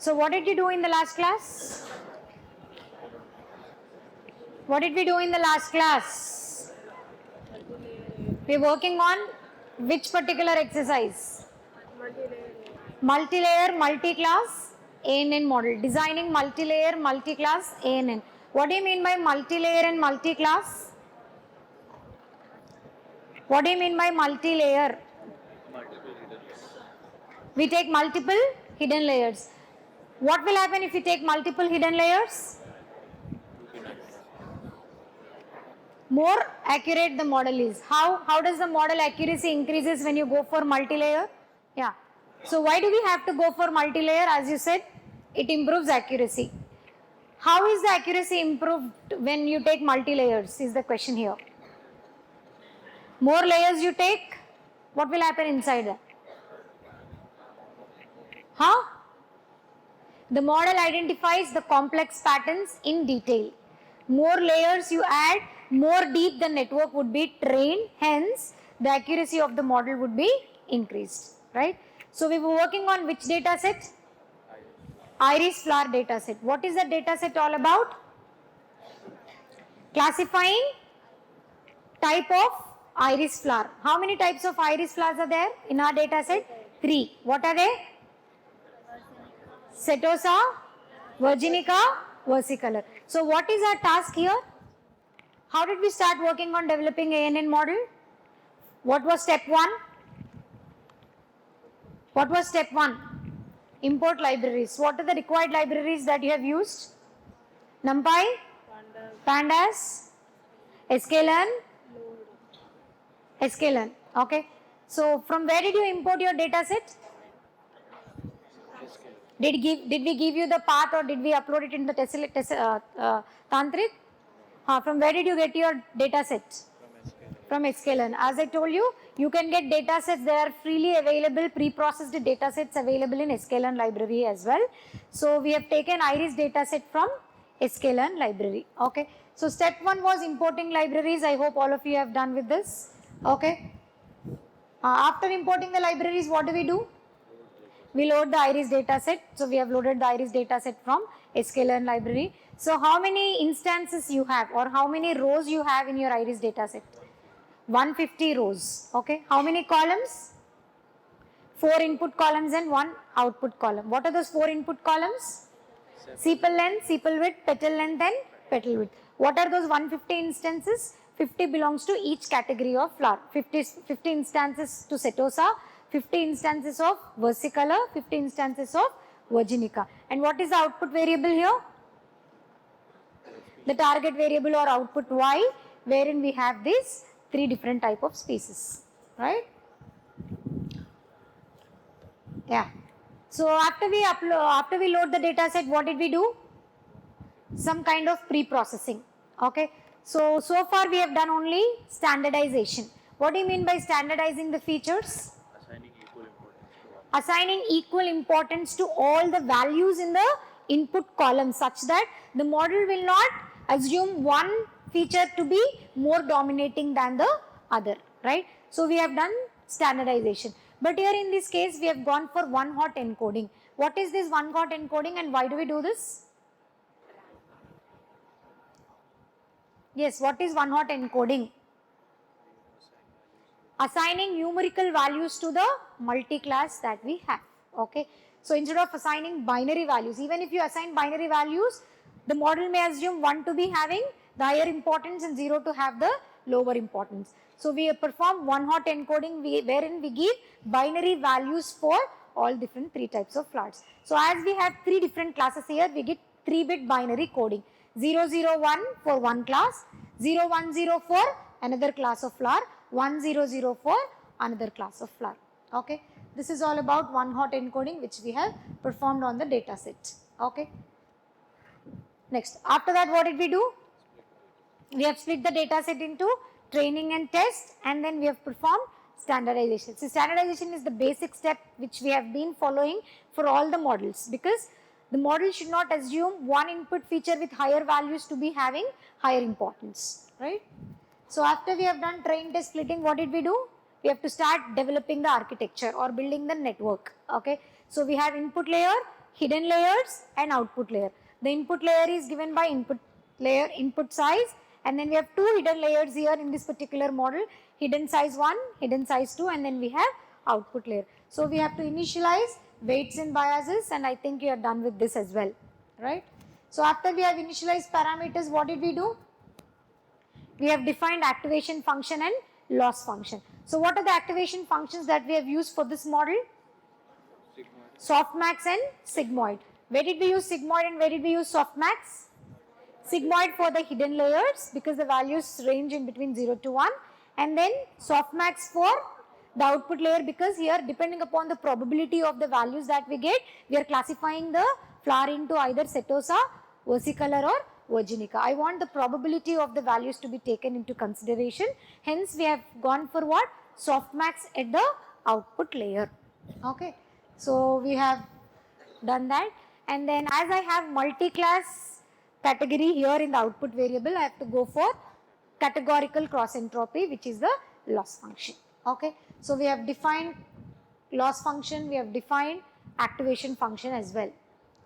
So what did you do in the last class? What did we do in the last class? We are working on which particular exercise? Multi-layer, multi-class ANN model. Designing multi-layer, multi-class ANN. What do you mean by multi-layer and multi-class? What do you mean by multi-layer? We take multiple hidden layers. What will happen if you take multiple hidden layers? More accurate the model is. How does the model accuracy increases when you go for multi-layer? Yeah. So why do we have to go for multi-layer? As you said, it improves accuracy. How is the accuracy improved when you take multi-layers is the question here. More layers you take, what will happen inside that? Huh? The model identifies the complex patterns in detail. More layers you add, more deep the network would be trained, hence the accuracy of the model would be increased, right? So we were working on which data set? Iris flower data set. What is the data set all about? Classifying type of iris flower. How many types of iris flowers are there in our data set? 3. What are they? Setosa, Virginica, versicolor. So what is our task here? How did we start working on developing ANN model? What was step 1? What was step 1? Import libraries. What are the required libraries that you have used? NumPy, Pandas, sklearn, sklearn. Okay. So from where did you import your data set? Did we give you the path or did we upload it in the Tantrik? From where did you get your data set? From sklearn. As I told you, you can get data sets that are freely available, pre-processed data sets available in sklearn library as well. So we have taken iris data set from sklearn library. Okay. So step 1 was importing libraries. I hope all of you have done with this. Okay. After importing the libraries, what do? We load the iris data set. So we have loaded the iris data set from sklearn library. So how many instances you have or how many rows you have in your iris data set? 150 rows. Okay. How many columns? 4 input columns and 1 output column. What are those 4 input columns? Sepal length, sepal width, petal length and petal width. What are those 150 instances? 50 belongs to each category of flower. 50 instances to Setosa, 50 instances of versicolor, 50 instances of Virginica. And what is the output variable here? The target variable or output Y, wherein we have these 3 different type of species, right? Yeah. So after we load the data set, what did we do? Some kind of pre-processing. Okay. So far we have done only standardization. What do you mean by standardizing the features? Assigning equal importance to all the values in the input column such that the model will not assume one feature to be more dominating than the other, right? So we have done standardization. But here in this case, we have gone for one-hot encoding. What is this one-hot encoding and why do we do this? Yes, what is one-hot encoding? Assigning numerical values to the multi-class that we have. Okay. So instead of assigning binary values, even if you assign binary values, the model may assume 1 to be having the higher importance and 0 to have the lower importance. So we perform one-hot encoding wherein we give binary values for all different 3 types of flowers. So as we have 3 different classes here, we get 3-bit binary coding. 001 for one class, 0104 for another class of flower, 1004 for another class of flower. Okay. This is all about one-hot encoding which we have performed on the data set. Okay. Next, after that what did we do? We have split the data set into training and test and then we have performed standardization. So standardization is the basic step which we have been following for all the models because the model should not assume one input feature with higher values to be having higher importance, right? So after we have done train test splitting, what did we do? We have to start developing the architecture or building the network. Okay. So we have input layer, hidden layers and output layer. The input layer is given by input layer, input size, and then we have two hidden layers here in this particular model, hidden size 1, hidden size 2, and then we have output layer. So we have to initialize weights and biases, and I think you are done with this as well, right? So after we have initialized parameters, what did we do? We have defined activation function and loss function. So what are the activation functions that we have used for this model? Softmax and sigmoid. Where did we use sigmoid and where did we use softmax? Sigmoid for the hidden layers because the values range in between 0 to 1, and then softmax for the output layer because here depending upon the probability of the values that we get, we are classifying the flower into either setosa, versicolor or virginica. I want the probability of the values to be taken into consideration. Hence we have gone for what? Softmax at the output layer. Okay. So we have done that, and then as I have multi-class category here in the output variable, I have to go for categorical cross entropy, which is the loss function. Okay. So we have defined loss function, we have defined activation function as well.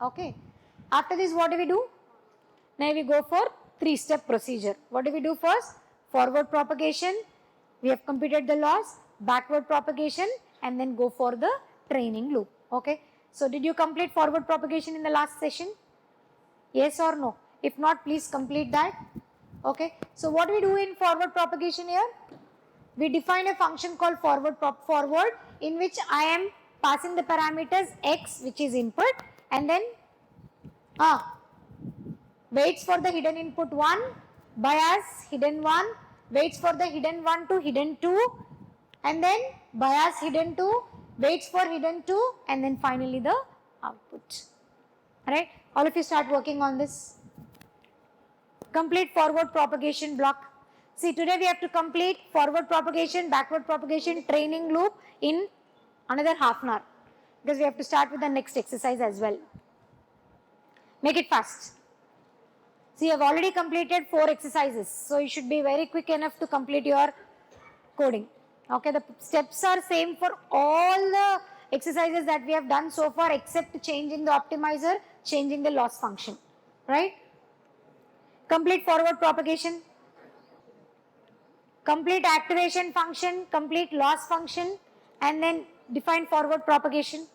Okay. After this, what do we do? Now we go for 3-step procedure. What do we do first? Forward propagation, we have computed the loss, backward propagation, and then go for the training loop. Okay. So did you complete forward propagation in the last session? Yes or no? If not, please complete that. Okay. So what we do in forward propagation here? We define a function called forward in which I am passing the parameters x, which is input, and then weights for the hidden input 1, bias hidden 1, weights for the hidden 1 to hidden 2, and then bias hidden 2, weights for hidden 2, and then finally the output. Alright, all of you start working on this. Complete forward propagation block. See, today we have to complete forward propagation, backward propagation, training loop in another half an hour because we have to start with the next exercise as well. Make it fast. See, you have already completed 4 exercises, so you should be very quick enough to complete your coding. Okay, the steps are same for all the exercises that we have done so far except changing the optimizer, changing the loss function, right? Complete forward propagation, complete activation function, complete loss function, and then define forward propagation.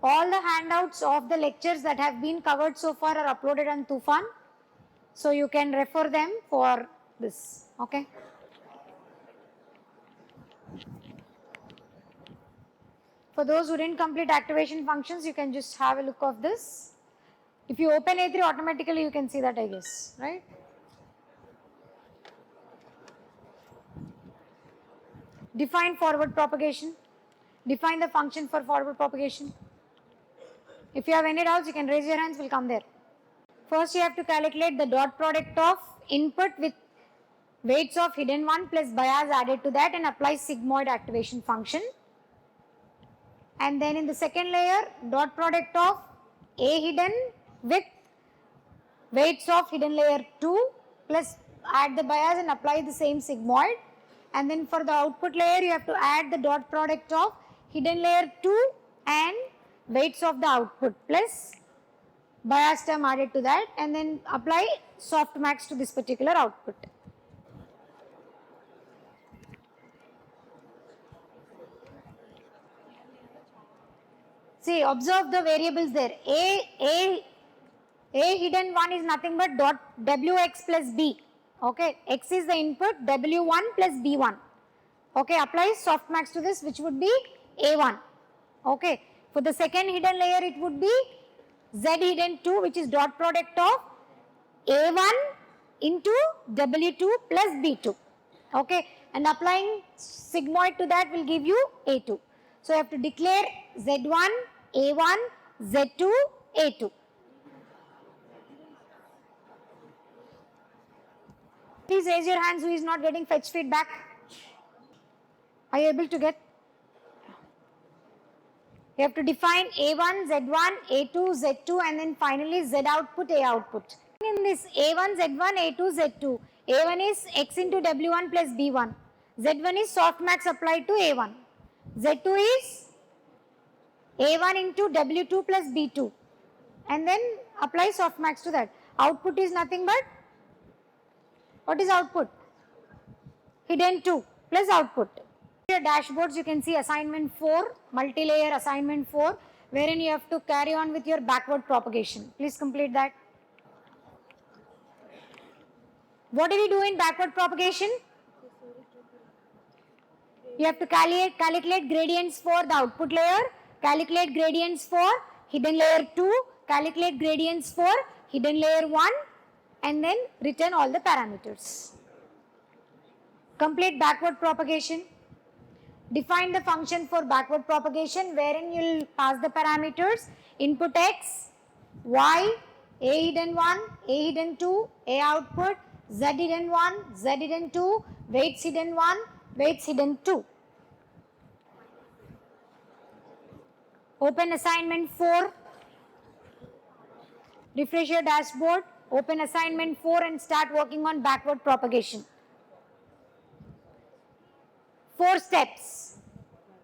All the handouts of the lectures that have been covered so far are uploaded on Tufan, so you can refer them for this. Okay. For those who didn't complete activation functions, you can just have a look of this. If you open A3, automatically you can see that, I guess, right? Define forward propagation. Define the function for forward propagation. If you have any doubts, you can raise your hands, we'll come there. First, you have to calculate the dot product of input with weights of hidden 1 plus bias added to that and apply sigmoid activation function. And then in the second layer, dot product of A hidden with weights of hidden layer 2 plus add the bias and apply the same sigmoid. And then for the output layer, you have to add the dot product of hidden layer 2 and weights of the output plus bias term added to that, and then apply softmax to this particular output. See, observe the variables there. A hidden 1 is nothing but dot wx plus b. Okay, x is the input, w1 plus b1. Okay, apply softmax to this, which would be a1. Okay, for the second hidden layer, it would be z hidden 2, which is dot product of a1 into w2 plus b2. Okay, and applying sigmoid to that will give you a2. So you have to declare z1, a1, z2, a2. Please raise your hands who is not getting fetch feedback. Are you able to get? You have to define A1, Z1, A2, Z2, and then finally Z output, A output. In this A1, Z1, A2, Z2, A1 is X into W1 plus B1. Z1 is softmax applied to A1. Z2 is A1 into W2 plus B2 and then apply softmax to that. Output is nothing but, what is output? Hidden 2 plus output. Your dashboards you can see assignment 4, multi-layer assignment 4, wherein you have to carry on with your backward propagation. Please complete that. What do we do in backward propagation? You have to calculate gradients for the output layer, calculate gradients for hidden layer 2, calculate gradients for hidden layer 1 and then return all the parameters. Complete backward propagation. Define the function for backward propagation wherein you will pass the parameters input x, y, a hidden 1, a hidden 2, a output, z hidden 1, z hidden 2, weights hidden 1, weights hidden 2. Open assignment 4. Refresh your dashboard. Open assignment 4 and start working on backward propagation. 4 steps.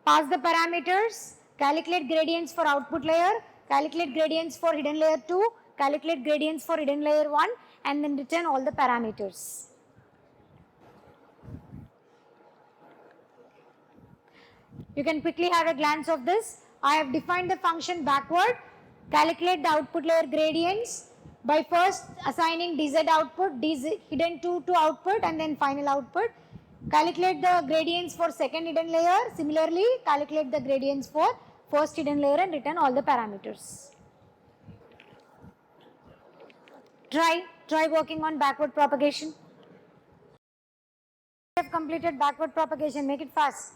Pass the parameters, calculate gradients for output layer, calculate gradients for hidden layer 2, calculate gradients for hidden layer 1 and then return all the parameters. You can quickly have a glance of this. I have defined the function backward. Calculate the output layer gradients by first assigning dz output, dz hidden 2 to output and then final output. Calculate the gradients for second hidden layer. Similarly, calculate the gradients for first hidden layer and return all the parameters. Try working on backward propagation. We have completed backward propagation. Make it fast.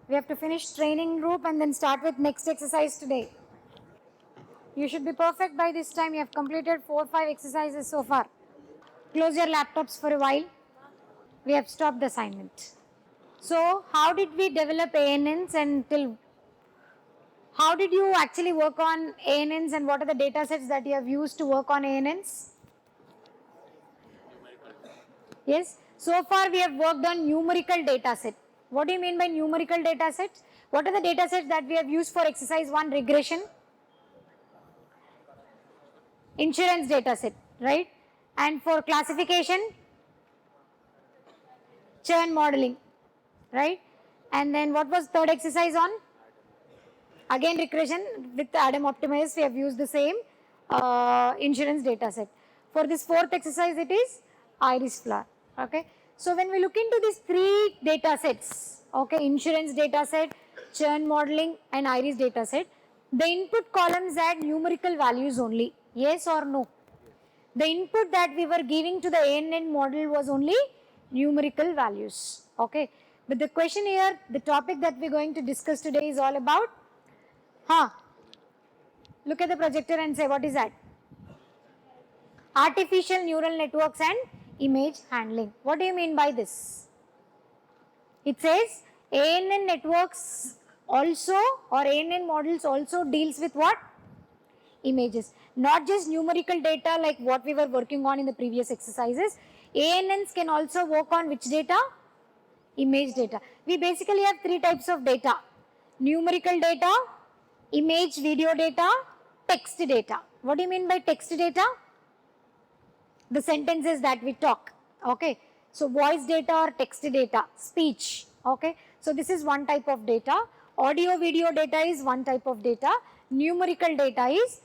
We have to finish training group and then start with next exercise today. You should be perfect by this time. You have completed 4 or 5 exercises so far. Close your laptops for a while. We have stopped the assignment. So, how did we develop ANNs and how did you actually work on ANNs and what are the data sets that you have used to work on ANNs? Yes. So far we have worked on numerical data set. What do you mean by numerical data sets? What are the data sets that we have used for exercise 1 regression? Insurance data set, right? And for classification, churn modeling, right? And then what was third exercise on? Again regression with Adam Optimize, we have used the same insurance data set. For this fourth exercise it is iris flower, okay? So when we look into these 3 data sets, okay, insurance data set, churn modeling and iris data set, the input columns had numerical values only, yes or no? The input that we were giving to the ANN model was only numerical values, okay? But the question here, the topic that we're going to discuss today is all about, look at the projector and say what is that? Artificial neural networks and image handling. What do you mean by this? It says ANN networks also or ANN models also deals with what? Images. Not just numerical data like what we were working on in the previous exercises. ANNs can also work on which data? Image data. We basically have 3 types of data. Numerical data, image video data, text data. What do you mean by text data? The sentences that we talk, okay? So voice data or text data, speech, okay? So this is one type of data. Audio video data is one type of data. Numerical data is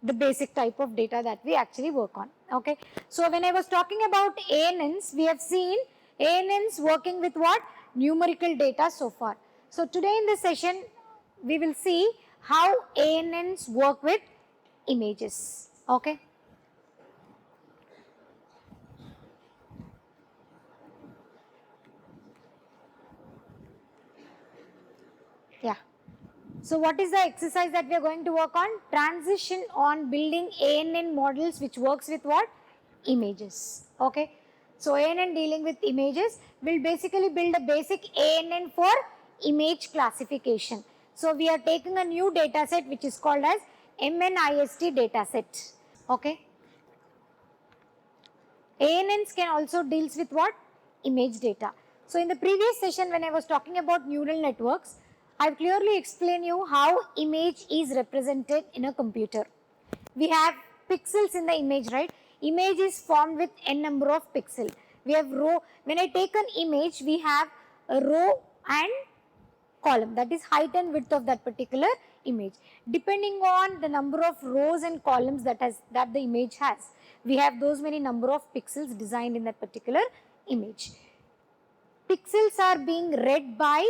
the basic type of data that we actually work on, okay? So when I was talking about ANNs, we have seen ANNs working with what? Numerical data so far. So today in this session, we will see how ANNs work with images, okay? Yeah. So what is the exercise that we are going to work on? Transition on building ANN models which works with what? Images, okay? So ANN dealing with images will basically build a basic ANN for image classification. So we are taking a new data set which is called as MNIST data set, okay? ANNs can also deals with what? Image data. So in the previous session when I was talking about neural networks, I've clearly explained you how image is represented in a computer. We have pixels in the image, right? Image is formed with n number of pixels. We have row. When I take an image, we have a row and column, that is height and width of that particular image. Depending on the number of rows and columns that the image has, we have those many number of pixels designed in that particular image. Pixels are being read by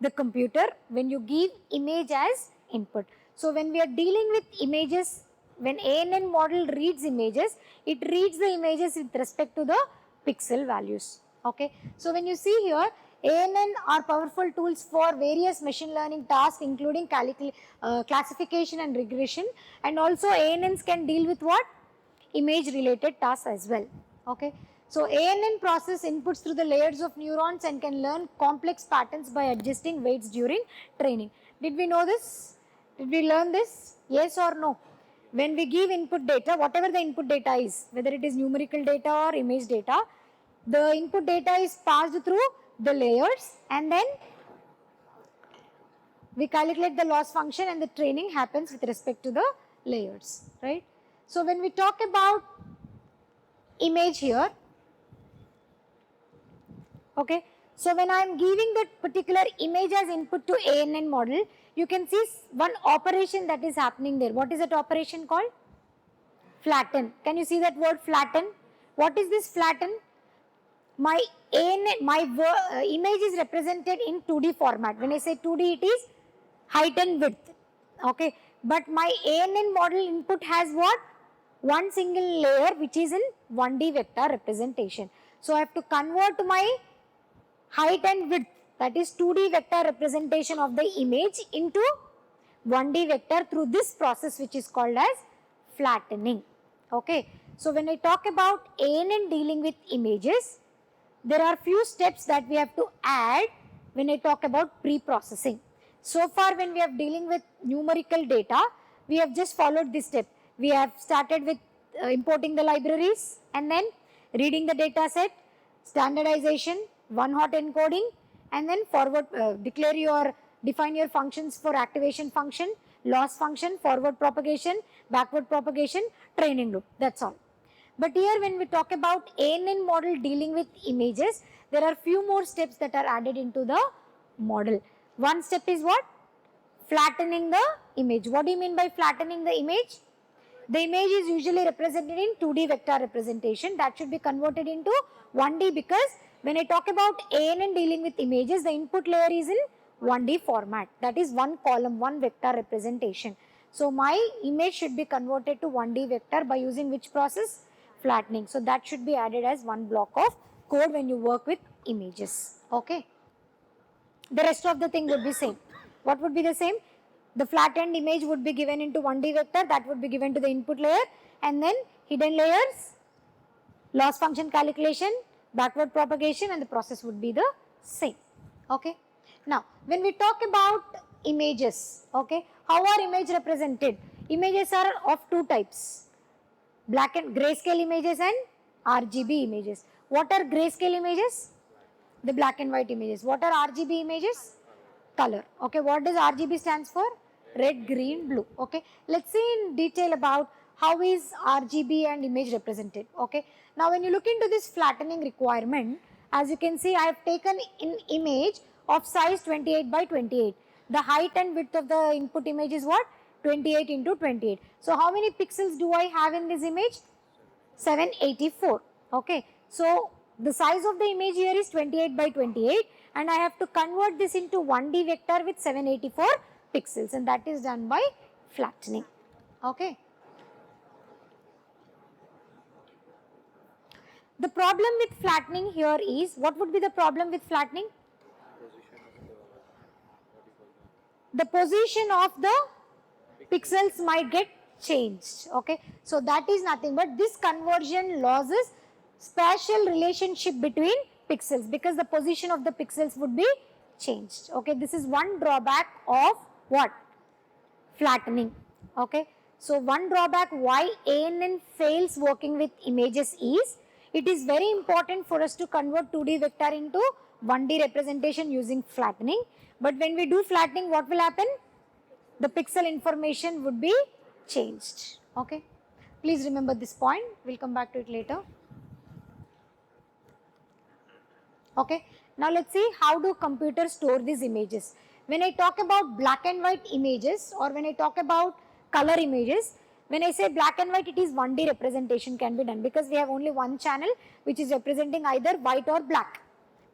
the computer when you give image as input. So when we are dealing with images, when ANN model reads images, it reads the images with respect to the pixel values. Okay. So when you see here, ANN are powerful tools for various machine learning tasks, including classification and regression, and also ANNs can deal with what? Image related tasks as well. Okay. So ANN process inputs through the layers of neurons and can learn complex patterns by adjusting weights during training. Did we know this? Did we learn this? Yes or no? When we give input data, whatever the input data is, whether it is numerical data or image data, the input data is passed through the layers and then we calculate the loss function and the training happens with respect to the layers, right? So when we talk about image here, okay, so when I am giving that particular image as input to ANN model, you can see one operation that is happening there. What is that operation called? Flatten. Can you see that word flatten? What is this flatten? My image is represented in 2D format. When I say 2D, it is height and width. Okay, but my ANN model input has what? One single layer which is in 1D vector representation. So I have to convert my height and width, that is 2D vector representation of the image, into 1D vector through this process which is called as flattening. Okay. So when I talk about ANN dealing with images, there are few steps that we have to add when I talk about pre-processing. So far when we are dealing with numerical data, we have just followed this step. We have started with importing the libraries and then reading the data set, standardization, one-hot encoding, and then forward define your functions for activation function, loss function, forward propagation, backward propagation, training loop. That's all. But here when we talk about ANN model dealing with images, there are few more steps that are added into the model. One step is what? Flattening the image. What do you mean by flattening the image? The image is usually represented in 2D vector representation. That should be converted into 1D, because when I talk about ANN dealing with images, the input layer is in 1D format. That is one column, one vector representation. So my image should be converted to 1D vector by using which process? Flattening. So that should be added as one block of code when you work with images. Okay. The rest of the thing would be same. What would be the same? The flattened image would be given into 1D vector, that would be given to the input layer, and then hidden layers, loss function calculation, backward propagation, and the process would be the same. Okay. Now, when we talk about images, okay, how are images represented? Images are of two types, black and grayscale images and RGB images. What are grayscale images? The black and white images. What are RGB images? Color. Okay, what does RGB stands for? Red, green, blue. Okay, let's see in detail about how is RGB and image represented. Okay, now when you look into this flattening requirement, as you can see, I have taken an image of size 28 by 28. The height and width of the input image is what? 28 into 28. So how many pixels do I have in this image? 784. Okay, so the size of the image here is 28 by 28 and I have to convert this into 1D vector with 784 pixels, and that is done by flattening. Okay. The problem with flattening here is, what would be the problem with flattening? The position of the pixels might get changed. Okay, so that is nothing but this conversion loses spatial relationship between pixels because the position of the pixels would be changed. Okay, this is one drawback of what? Flattening. Okay, so one drawback why ANN fails working with images is, it is very important for us to convert 2D vector into 1D representation using flattening, But when we do flattening, what will happen? The pixel information would be changed. Okay. Please remember this point. We'll come back to it later. Okay. Now let's see how do computers store these images. When I talk about black and white images, or when I talk about color images, when I say black and white, it is 1D representation can be done, because we have only one channel which is representing either white or black.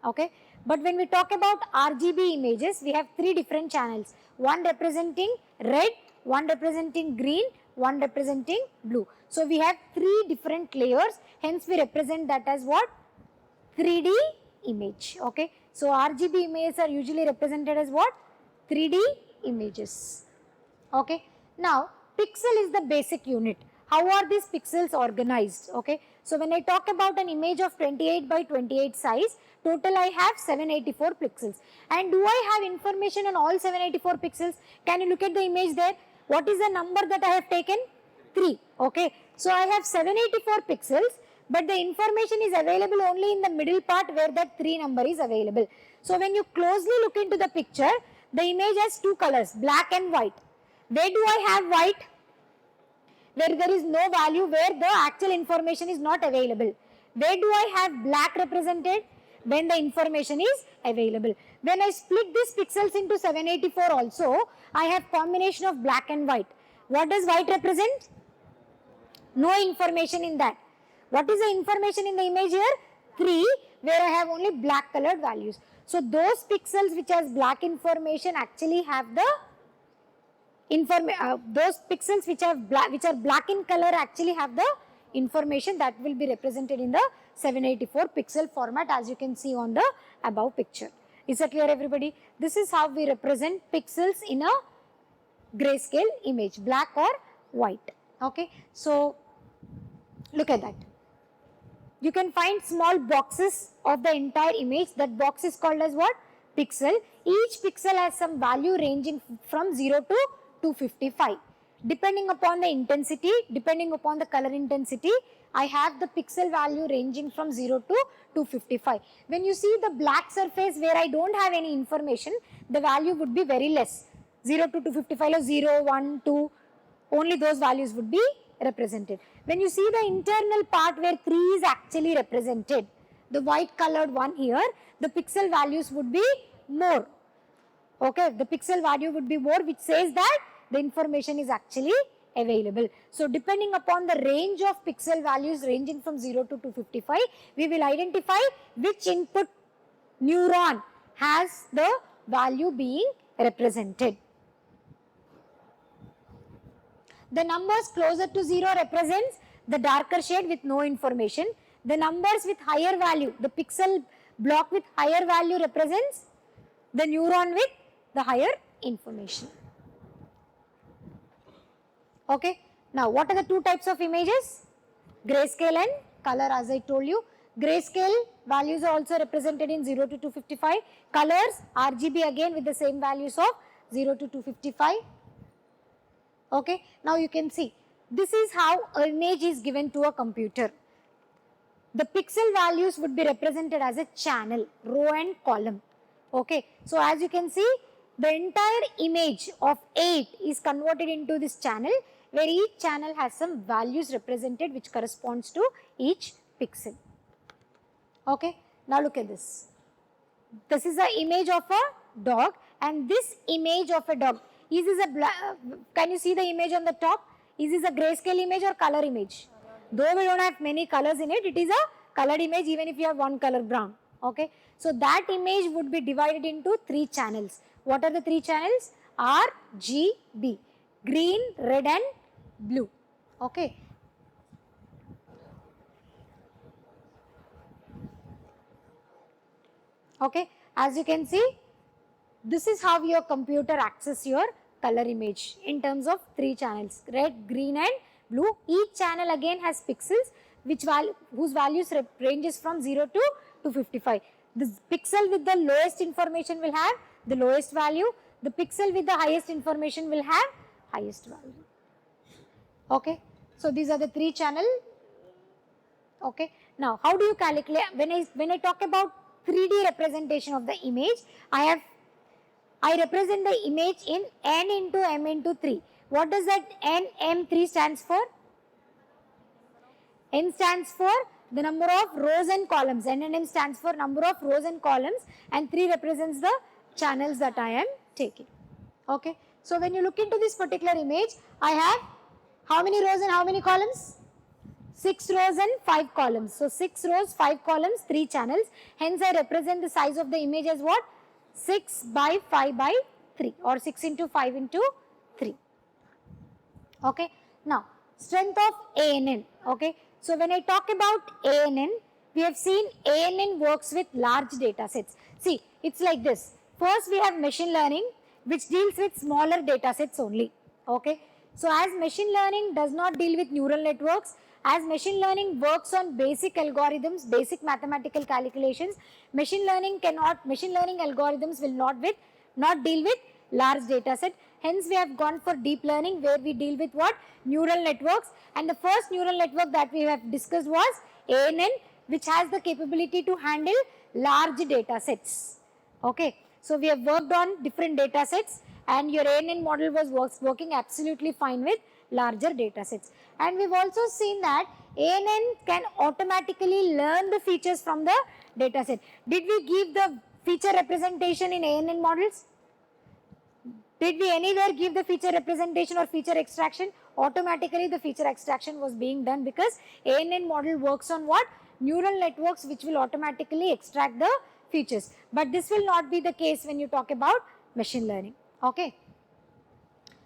Okay. But when we talk about RGB images, we have three different channels. One representing red, one representing green, one representing blue. So we have three different layers, hence we represent that as what? 3D image. Okay. So RGB images are usually represented as what? 3D images. Okay. Now pixel is the basic unit. How are these pixels organized? Okay. So when I talk about an image of 28 by 28 size, total I have 784 pixels. And do I have information on all 784 pixels? Can you look at the image there? What is the number that I have taken? 3. Okay. So I have 784 pixels, but the information is available only in the middle part where that 3 number is available. So when you closely look into the picture, the image has two colors, black and white. Where do I have white? Where there is no value, where the actual information is not available. Where do I have black represented? When the information is available. When I split these pixels into 784 also, I have combination of black and white. What does white represent? No information in that. What is the information in the image here? 3, where I have only black colored values. So those pixels which has black information actually have the those pixels which are black in color actually have the information that will be represented in the 784 pixel format, as you can see on the above picture. Is that clear, everybody? This is how we represent pixels in a grayscale image, black or white. Okay. So look at that. You can find small boxes of the entire image. That box is called as what? Pixel. Each pixel has some value ranging from 0 to 255. Depending upon the intensity, depending upon the color intensity, I have the pixel value ranging from 0 to 255. When you see the black surface where I don't have any information, the value would be very less. 0 to 255 or 0, 1, 2, only those values would be represented. When you see the internal part where 3 is actually represented, the white colored one here, the pixel values would be more. Okay, the pixel value would be more, which says that the information is actually available. So depending upon the range of pixel values ranging from 0 to 255, we will identify which input neuron has the value being represented. The numbers closer to 0 represents the darker shade with no information. The numbers with higher value, the pixel block with higher value represents the neuron with the higher information. Okay. Now, what are the two types of images? Grayscale and color, as I told you. Grayscale values are also represented in 0 to 255. Colors, RGB again with the same values of 0 to 255. Okay. Now, you can see this is how an image is given to a computer. The pixel values would be represented as a channel, row and column. Okay. So, as you can see, the entire image of 8 is converted into this channel, where each channel has some values represented which corresponds to each pixel. Okay. Now look at this. This is the image of a dog, and this image of a dog, is this can you see the image on the top? Is this a grayscale image or color image? Though we don't have many colors in it, it is a colored image even if you have one color brown. Okay. So that image would be divided into 3 channels. What are the 3 channels? RGB, green, red and blue. Okay. Okay. As you can see, this is how your computer access your color image in terms of 3 channels, red, green and blue. Each channel again has pixels whose values ranges from 0 to 255. This pixel with the lowest information will have the lowest value. The pixel with the highest information will have highest value. Okay. So these are the 3 channel. Okay. Now how do you calculate? When I talk about 3D representation of the image, I have I represent the image in n into m into 3. What does that nm3 stands for? N stands for the number of rows and columns. N and M stands for number of rows and columns, and 3 represents the channels that I am taking. Okay. So when you look into this particular image, I have how many rows and how many columns? 6 rows and 5 columns. So 6 rows, 5 columns, 3 channels. Hence I represent the size of the image as what? 6 by 5 by 3, or 6 into 5 into 3. Okay. Now, strength of ANN. Okay. So when I talk about ANN, we have seen ANN works with large data sets. See, it's like this. First we have machine learning, which deals with smaller data sets only. Okay. So as machine learning does not deal with neural networks, as machine learning works on basic algorithms, basic mathematical calculations, machine learning algorithms will not deal with large data set. Hence we have gone for deep learning, where we deal with what? Neural networks. And the first neural network that we have discussed was ANN, which has the capability to handle large data sets. Okay. So we have worked on different data sets, and your ANN model was working absolutely fine with larger data sets. And we've also seen that ANN can automatically learn the features from the data set. Did we give the feature representation in ANN models? Did we anywhere give the feature representation or feature extraction? Automatically the feature extraction was being done, because ANN model works on what? Neural networks, which will automatically extract the features. But this will not be the case when you talk about machine learning. Okay.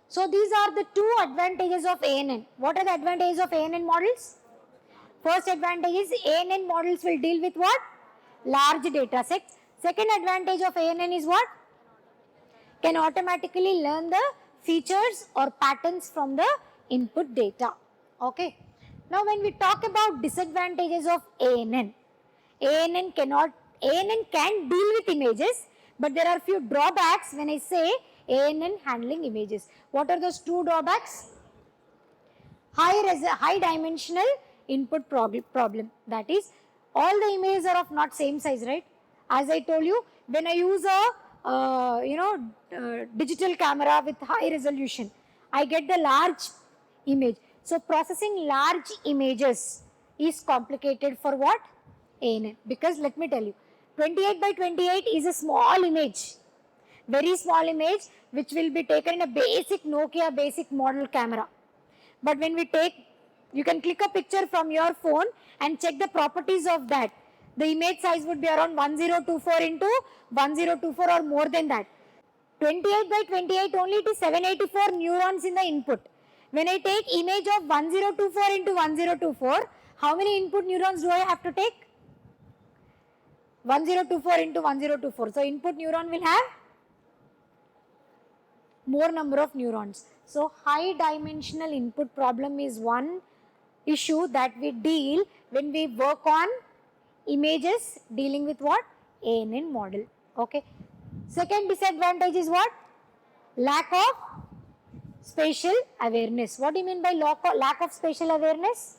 So these are the 2 advantages of ANN. What are the advantages of ANN models? First advantage is ANN models will deal with what? Large data sets. Second advantage of ANN is what? Can automatically learn the features or patterns from the input data. Okay. Now when we talk about disadvantages of ANN, ANN can deal with images, but there are few drawbacks when I say ANN handling images. What are those 2 drawbacks? High dimensional input problem. That is, all the images are of not same size, right? As I told you, when I use a digital camera with high resolution, I get the large image. So processing large images is complicated for what? ANN. Because let me tell you, 28 by 28 is a small image, very small image, which will be taken in a basic Nokia basic model camera. But when we take, you can click a picture from your phone and check the properties of that. The image size would be around 1024 into 1024 or more than that. 28 by 28 only, it is 784 neurons in the input. When I take image of 1024 into 1024, how many input neurons do I have to take? 1024 into 1024. So input neuron will have more number of neurons. So high dimensional input problem is one issue that we deal when we work on images dealing with what? ANN model. Okay. Second disadvantage is what? Lack of spatial awareness. What do you mean by lack of spatial awareness?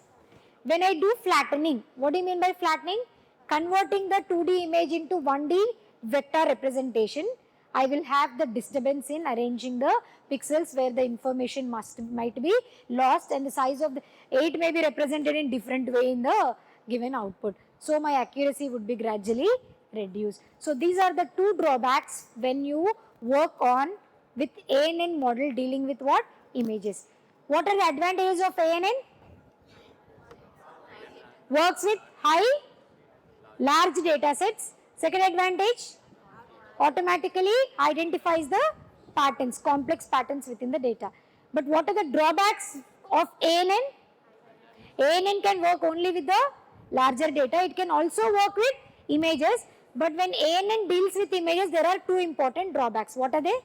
When I do flattening, what do you mean by flattening? Converting the 2D image into 1D vector representation, I will have the disturbance in arranging the pixels where the information might be lost, and the size of the 8 may be represented in different way in the given output. So my accuracy would be gradually reduced. So these are the 2 drawbacks when you work on with ANN model dealing with what? Images. What are the advantages of ANN? Works with large data sets. Second advantage, automatically identifies the patterns, complex patterns within the data. But what are the drawbacks of ANN? ANN can work only with the larger data. It can also work with images. But when ANN deals with images, there are 2 important drawbacks. What are they?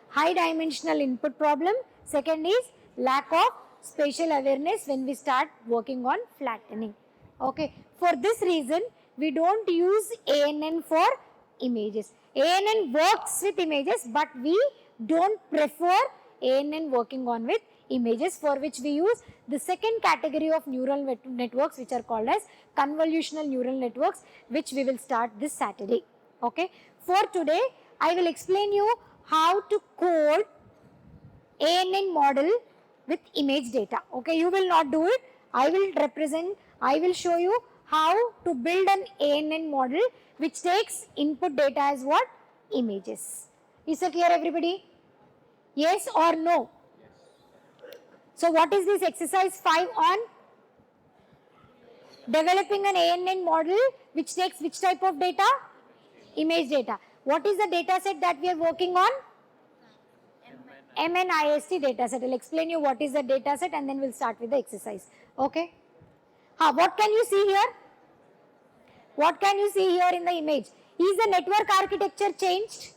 High dimensional input problem. Second is lack of spatial awareness when we start working on flattening. Okay. For this reason, we don't use ANN for images. ANN works with images, but we don't prefer ANN working on with images, for which we use the second category of neural networks, which are called as convolutional neural networks, which we will start this Saturday. Okay. For today, I will explain you how to code ANN model with image data. Okay, you will not do it. I will show you how to build an ANN model which takes input data as what? Images. Is it clear, everybody? Yes or no? So what is this exercise 5 on? Developing an ANN model which takes which type of data? Image data. What is the data set that we are working on? MNIST data set. I'll explain you what is the data set and then we'll start with the exercise. Okay. What can you see here? What can you see here in the image? Is the network architecture changed?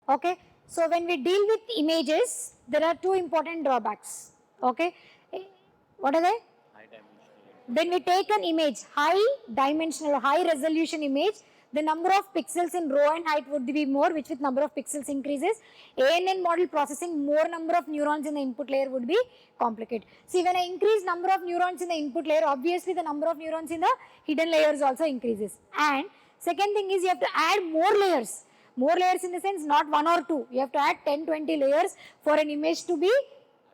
Okay. So when we deal with images, there are two important drawbacks. Okay. What are they? When we take an image, high dimensional, high resolution image, the number of pixels in row and height would be more, which with number of pixels increases. ANN model processing, more number of neurons in the input layer would be complicated. See, when I increase number of neurons in the input layer, obviously the number of neurons in the hidden layers also increases. And second thing is you have to add more layers. More layers in the sense not 1 or 2. You have to add 10, 20 layers for an image to be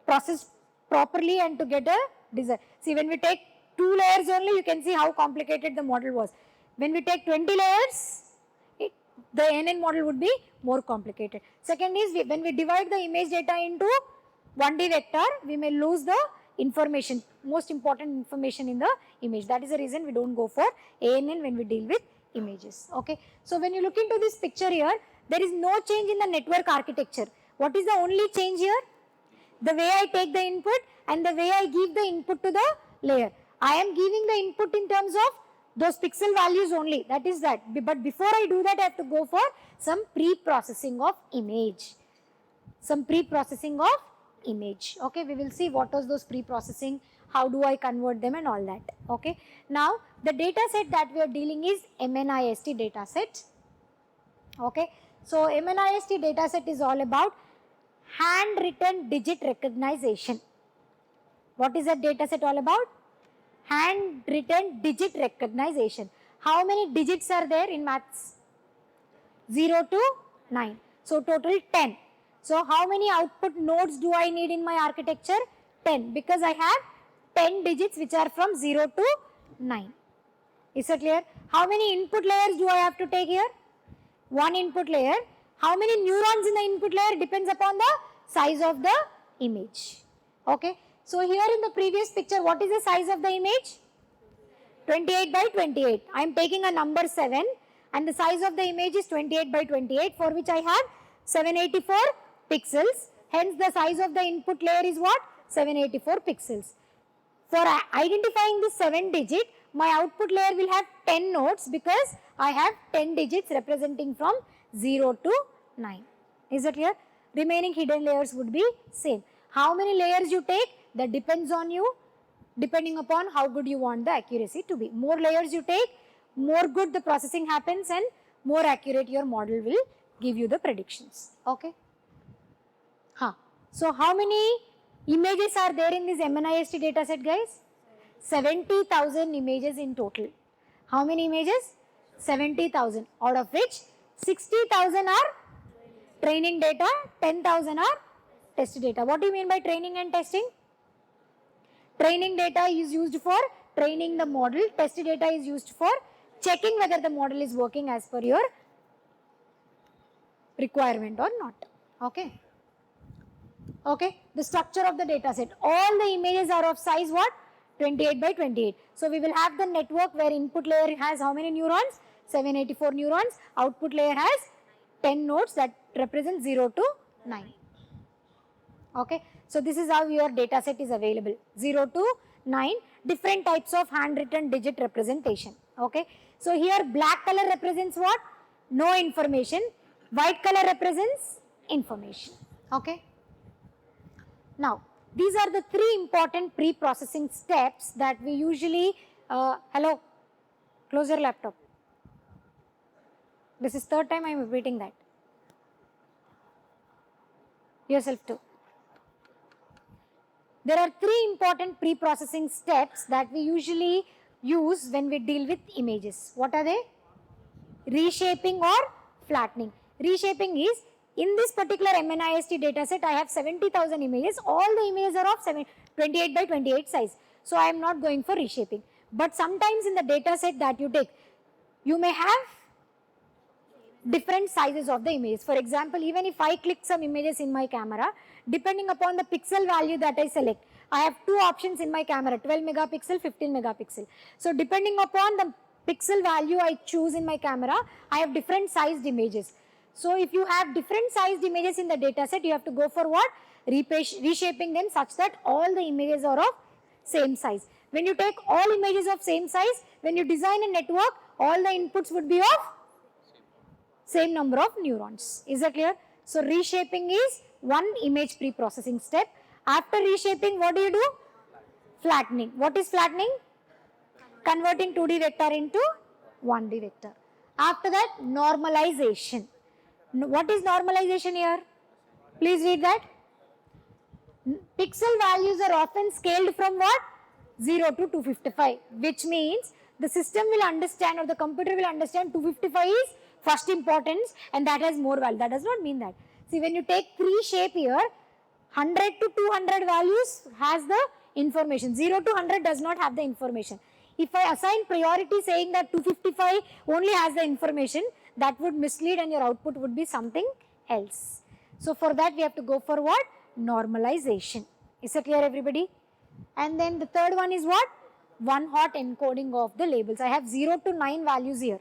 processed properly and to get a design. See, when we take 2 layers only, you can see how complicated the model was. When we take 20 layers, the ANN model would be more complicated. Second is, when we divide the image data into 1D vector, we may lose the information, most important information in the image. That is the reason we don't go for ANN when we deal with images. Okay. So when you look into this picture here, there is no change in the network architecture. What is the only change here? The way I take the input and the way I give the input to the layer. I am giving the input in terms of those pixel values only. That is that. But before I do that, I have to go for some pre-processing of image. Some pre-processing of image. Okay, we will see what was those pre-processing, how do I convert them and all that. Okay. Now, the data set that we are dealing is MNIST data set. Okay. So, MNIST data set is all about handwritten digit recognition. What is that data set all about? Handwritten digit recognition. How many digits are there in maths? 0 to 9. So, total 10. So, how many output nodes do I need in my architecture? 10, because I have 10 digits which are from 0 to 9. Is it clear? How many input layers do I have to take here? 1 input layer. How many neurons in the input layer depends upon the size of the image. Okay. So, here in the previous picture, what is the size of the image? 28 by 28. I am taking a number 7 and the size of the image is 28 by 28, for which I have 784 pixels. Hence, the size of the input layer is what? 784 pixels. For identifying the 7 digit, my output layer will have 10 nodes because I have 10 digits representing from 0 to 9. Is it clear? Remaining hidden layers would be same. How many layers you take? That depends on you, depending upon how good you want the accuracy to be. More layers you take, more good the processing happens and more accurate your model will give you the predictions. Okay. So, how many images are there in this MNIST data set, guys? 70,000 images in total. How many images? 70,000, out of which 60,000 are training data, 10,000 are test data. What do you mean by training and testing? Training data is used for training the model. Test data is used for checking whether the model is working as per your requirement or not. Okay. Okay. The structure of the data set. All the images are of size what? 28 by 28. So, we will have the network where input layer has how many neurons? 784 neurons. Output layer has 10 nodes that represent 0 to 9. Okay. So, this is how your data set is available. 0 to 9, different types of handwritten digit representation. Okay. So, here black color represents what? No information. White color represents information. Okay. Now, these are the 3 important pre-processing steps that we usually, hello, close your laptop. This is 3rd time I am repeating that. Yourself too. There are 3 important pre-processing steps that we usually use when we deal with images. What are they? Reshaping or flattening. Reshaping is, in this particular MNIST data set, I have 70,000 images. All the images are of 28 by 28 size. So I am not going for reshaping. But sometimes in the data set that you take, you may have different sizes of the images. For example, even if I click some images in my camera, depending upon the pixel value that I select, I have two options in my camera, 12 megapixel, 15 megapixel. So depending upon the pixel value I choose in my camera, I have different sized images. So if you have different sized images in the data set, you have to go for what? Reshaping them such that all the images are of same size. When you take all images of same size, when you design a network, all the inputs would be of same number of neurons. Is that clear? So reshaping is one image pre-processing step. After reshaping, what do you do? Flattening. What is flattening? Converting 2D vector into 1D vector. After that, normalization. What is normalization here? Please read that. Pixel values are often scaled from what? 0 to 255, which means the system will understand, or the computer will understand, 255 is first importance and that has more value. That does not mean that. See, when you take 3 shape here, 100 to 200 values has the information. 0 to 100 does not have the information. If I assign priority saying that 255 only has the information, that would mislead and your output would be something else. So for that we have to go for what? Normalization. Is it clear, everybody? And then the third one is what? One hot encoding of the labels. I have 0 to 9 values here.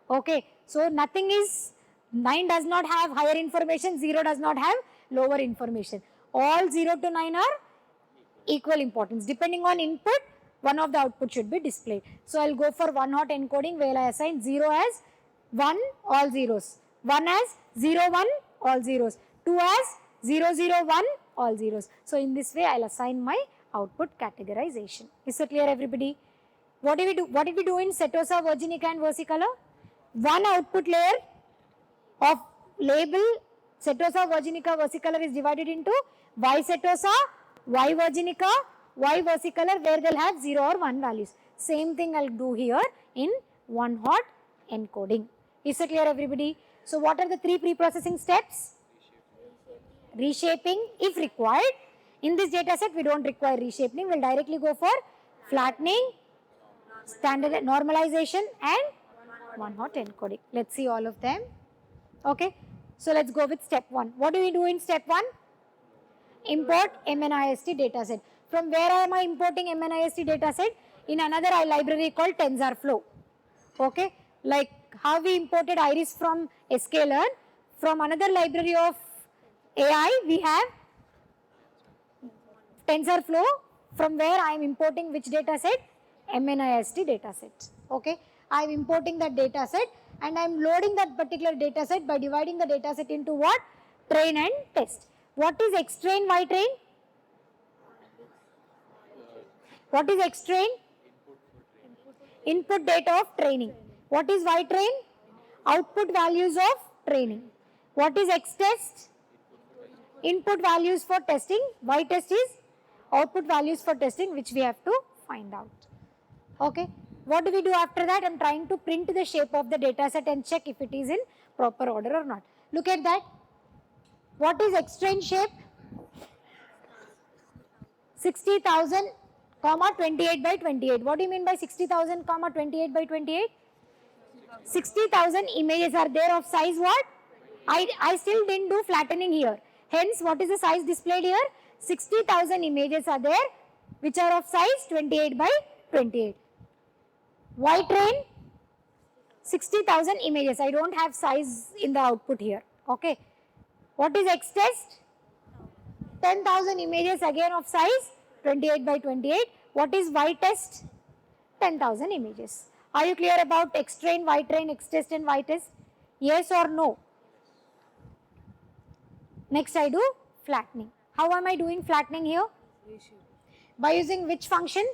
Okay. So nothing is, 9 does not have higher information, 0 does not have lower information. All 0 to 9 are equal importance. Depending on input, one of the output should be displayed. So I'll go for one hot encoding where I assign 0 as 1, all zeros. 1 as 0, 1, all zeros. 2 as 0, 0, 1, all zeros. So in this way, I'll assign my output categorization. Is it clear, everybody? What did we do? What did we do in Setosa, Virginica and Versicolor? One output layer of label Setosa, Virginica, Versicolor is divided into Y Setosa, Y Virginica, Y Versicolor, where they'll have 0 or 1 values. Same thing I'll do here in one hot encoding. Is it clear, everybody? So what are the 3 pre-processing steps? Reshaping if required. In this data set, we don't require reshaping. We'll directly go for flattening, standard normalization and one hot encoding. Let's see all of them. Okay. So let's go with step 1. What do we do in step 1? Import MNIST dataset. From where am I importing MNIST dataset? In another library called TensorFlow. Okay. Like how we imported Iris from sklearn. From another library of AI, we have TensorFlow, from where I am importing which dataset? MNIST dataset. Okay. I am importing that dataset and I am loading that particular dataset by dividing the dataset into what? Train and test. What is X-train, Y-train? What is X-train? Input data of training. What is Y-train? Output values of training. What is X-test? Input values for testing. Y-test is output values for testing, which we have to find out. Okay. What do we do after that? I am trying to print the shape of the data set and check if it is in proper order or not. Look at that. What is X-train shape? 60,000, 28 by 28. What do you mean by 60,000, 28 by 28? 60,000 images are there of size what? I still didn't do flattening here. Hence, what is the size displayed here? 60,000 images are there which are of size 28 by 28. Y-train, 60,000 images. I don't have size in the output here. Okay. What is X-test? 10,000 images again of size 28 by 28. What is Y-test? 10,000 images. Are you clear about X-train, Y-train, X-test and Y-test? Yes or no? Next I do flattening. How am I doing flattening here? Reshaping. By using which function?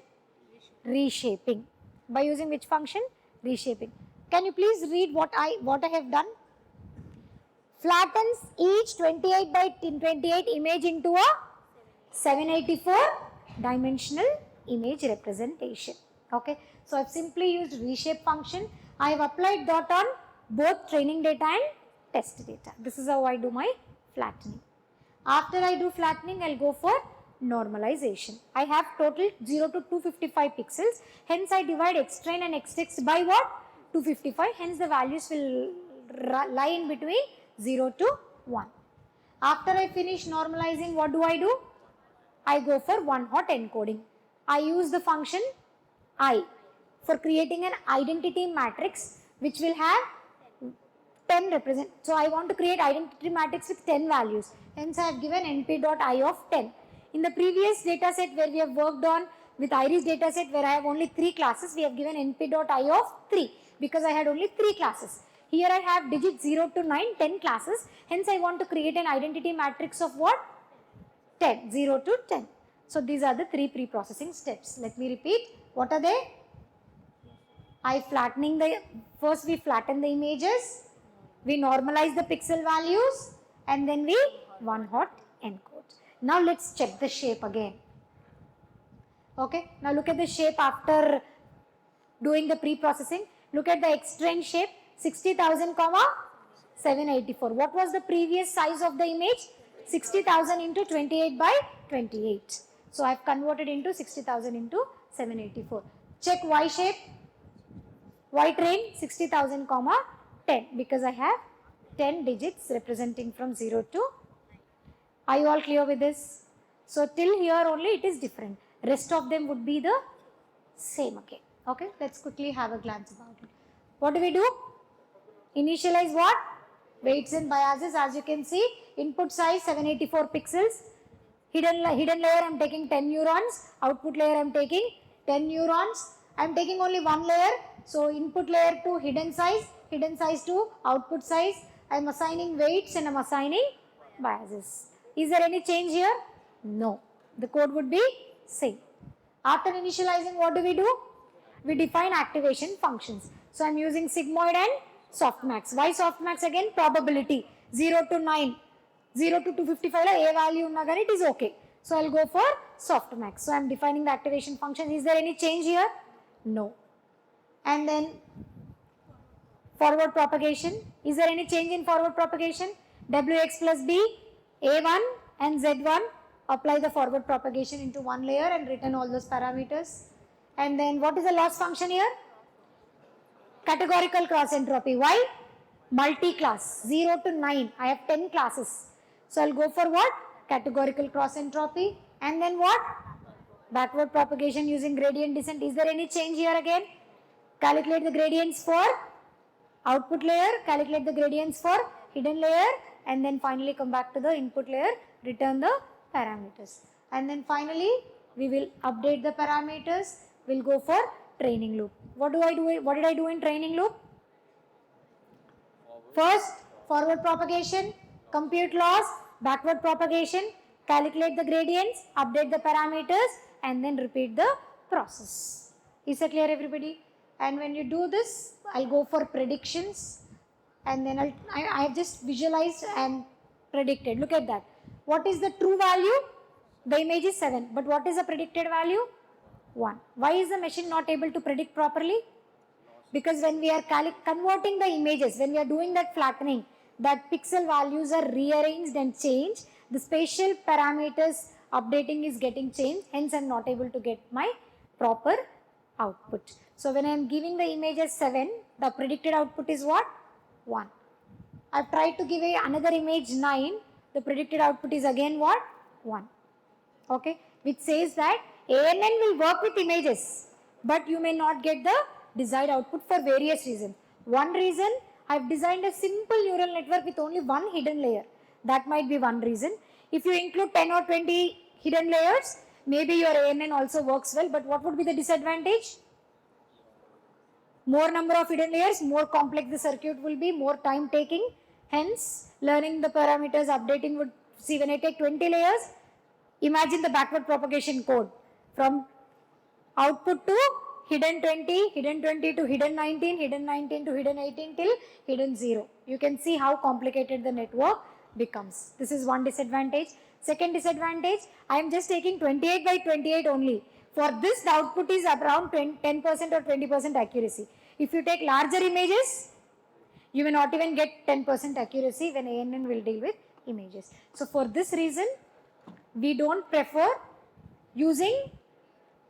Reshaping. By using which function? Reshaping. Can you please read what I have done? Flattens each 28 by 28 image into a 784 dimensional image representation. Okay. So I have simply used reshape function. I have applied dot on both training data and test data. This is how I do my flattening. After I do flattening, I'll go for normalization. I have total 0 to 255 pixels. Hence, I divide xtrain and xtext by what? 255. Hence, the values will lie in between 0 to 1. After I finish normalizing, what do? I go for one hot encoding. I use the function I for creating an identity matrix which will have 10 represent. So I want to create identity matrix with 10 values. Hence I have given np.i of 10. In the previous data set where we have worked on with iris data set where I have only 3 classes, we have given np.i of 3 because I had only 3 classes. Here I have digits 0 to 9, 10 classes. Hence I want to create an identity matrix of what? 10, 0 to 10. So these are the 3 pre-processing steps. Let me repeat. What are they? First we flatten the images, we normalize the pixel values, and then we one hot encode. Now let's check the shape again. Okay, now look at the shape after doing the pre-processing. Look at the xtrain shape, 60,000, 784. What was the previous size of the image? 60,000 into 28 by 28. So I have converted into 60,000 into 784. Check Y shape. Y train 60,000, 10 because I have 10 digits representing from 0 to. Are you all clear with this? So till here only it is different. Rest of them would be the same again. Okay, let's quickly have a glance about it. What do? Initialize what? Weights and biases. As you can see, input size 784 pixels. Hidden layer I am taking 10 neurons. Output layer I am taking 10 neurons. I am taking only one layer. So input layer to hidden size to output size. I am assigning weights and I am assigning biases. Is there any change here? No. The code would be same. After initializing, what do? We define activation functions. So I am using sigmoid and softmax. Why softmax? Again, probability. 0 to 9. 0 to 255 la a value unna gani it is okay. So I will go for softmax. So I am defining the activation function. Is there any change here? No. And then forward propagation. Is there any change in forward propagation? Wx plus b, a1 and z1. Apply the forward propagation into one layer and return all those parameters. And then what is the loss function here? Categorical cross entropy. Why? Multi-class. 0 to 9. I have 10 classes. So I will go for what? Categorical cross entropy. And then what? Backward propagation using gradient descent. Is there any change here again? Calculate the gradients for output layer. Calculate the gradients for hidden layer. And then finally come back to the input layer. Return the parameters. And then finally we will update the parameters. We'll go for training loop. What did I do in training loop? First, forward propagation, compute loss, backward propagation, calculate the gradients, update the parameters, and then repeat the process. Is that clear, everybody? And when you do this, I'll go for predictions, and then I have just visualized and predicted. Look at that. What is the true value? The image is 7, but what is the predicted value? 1. Why is the machine not able to predict properly? Because when we are converting the images, when we are doing that flattening, that pixel values are rearranged and changed. The spatial parameters updating is getting changed. Hence, I am not able to get my proper output. So, when I am giving the image as 7, the predicted output is what? 1. I have tried to give another image 9. The predicted output is again what? 1. Okay. Which says that ANN will work with images, but you may not get the desired output for various reasons. One reason, I have designed a simple neural network with only one hidden layer. That might be one reason. If you include 10 or 20 hidden layers, maybe your ANN also works well, but what would be the disadvantage? More number of hidden layers, more complex the circuit will be, more time taking. Hence, learning the parameters, updating would, see when I take 20 layers, imagine the backward propagation code from output to hidden 20 to hidden 19, hidden 19 to hidden 18 till hidden 0. You can see how complicated the network becomes. This is one disadvantage. Second disadvantage, I am just taking 28 by 28 only. For this, the output is around 10% or 20% accuracy. If you take larger images, You may not even get 10% accuracy when ANN will deal with images. So for this reason, we don't prefer using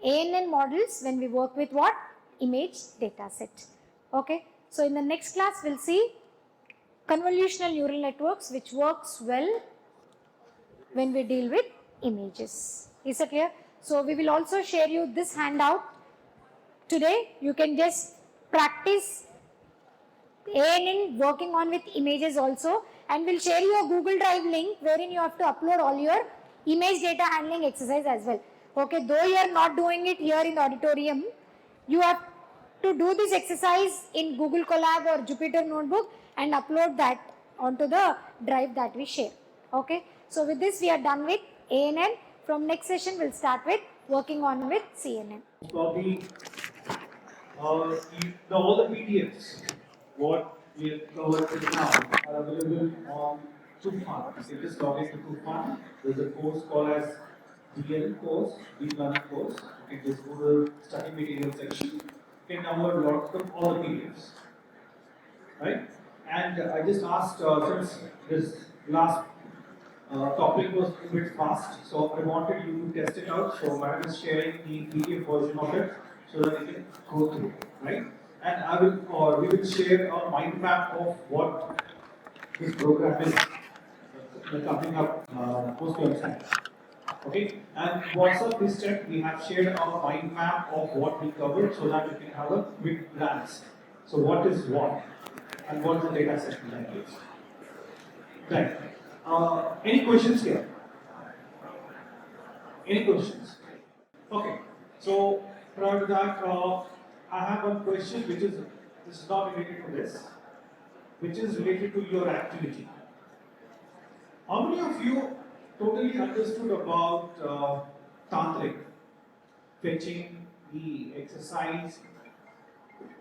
ANN models when we work with what? Image data set. Okay. So in the next class, we'll see convolutional neural networks, which works well when we deal with images. Is it clear? So we will also share you this handout today. You can just practice ANN working on with images also, and we'll share you a Google Drive link wherein you have to upload all your image data handling exercise as well. Okay, though you are not doing it here in the auditorium, you have to do this exercise in Google Colab or Jupyter Notebook and upload that onto the drive that we share. Okay, so with this we are done with ANN. From next session we'll start with working on with CNN. Probably all the PDFs what we have covered till now are available on Tufan. You can just log into Tufan. There's a course called as DL course, Deep Learning course. You can just go to the study material section. You can download lots of all the PDFs. Right? And I just asked since this last topic was a bit fast, so I wanted you to test it out. So Madam is sharing the PDF version of it so that you can go through, right? And I will, or we will share a mind map of what this program is coming up post website. Okay, and WhatsApp this step we have shared our mind map of what we covered so that you can have a quick glance. So what is what, and what the data set like is. Right. Any questions here? Any questions? Okay. So prior to that, I have one question which is this is not related to this, which is related to your activity. How many of you totally understood about tantric, fetching the exercise,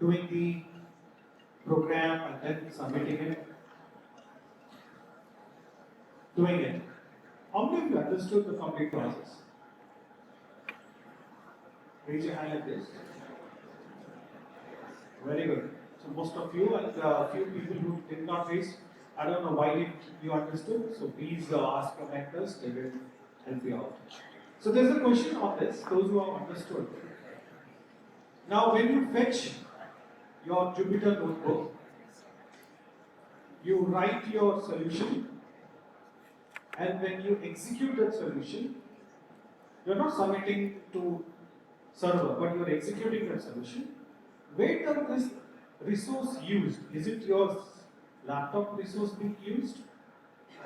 doing the program, and then submitting it? Doing it. How many of you understood the complete process? Raise your hand like this. Very good. So most of you and a few people who did not raise, I don't know why did you understood. So please ask your mentors, they will help you out. So there's a question on this, those who have understood. Now when you fetch your Jupyter notebook, you write your solution, and when you execute that solution, you're not submitting to server, but you're executing that solution. Where does this resource used? Is it your laptop resource being used?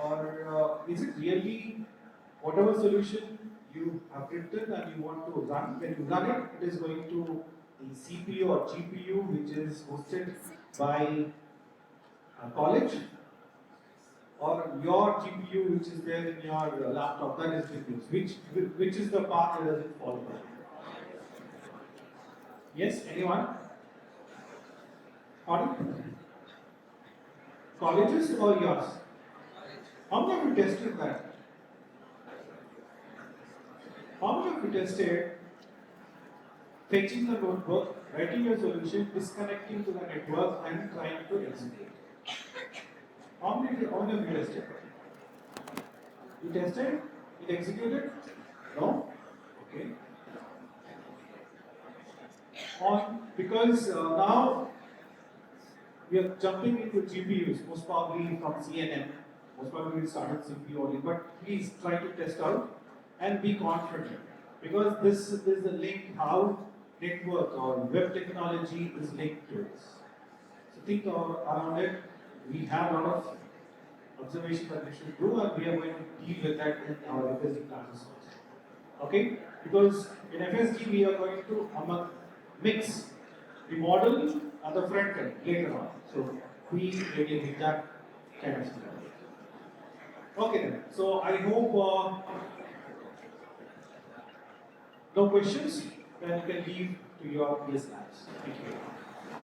Or is it really whatever solution you have written and you want to run? When you run it, it is going to the CPU or GPU which is hosted by a college, or your GPU which is there in your laptop that is being used. Which is the path that does it follow? Yes, anyone? Pardon? Colleges or yours? How many of you tested that? How many of you tested fetching the notebook, writing your solution, disconnecting to the network and trying to execute? How many of you tested? You tested? It executed? No? Okay. Because now we are jumping into GPUs, most probably from CNN. Most probably we started CPU only, but please try to test out and be confident, because this is the link how network or web technology is linked to it. So think around it. We have a lot of observations that we should do, and we are going to deal with that in our FSD classes also. Okay? Because in FSD we are going to mix the model and the front end later on. So we really need that kind of stuff. Okay then. So I hope no questions. Then you can leave to your PS labs. Thank you.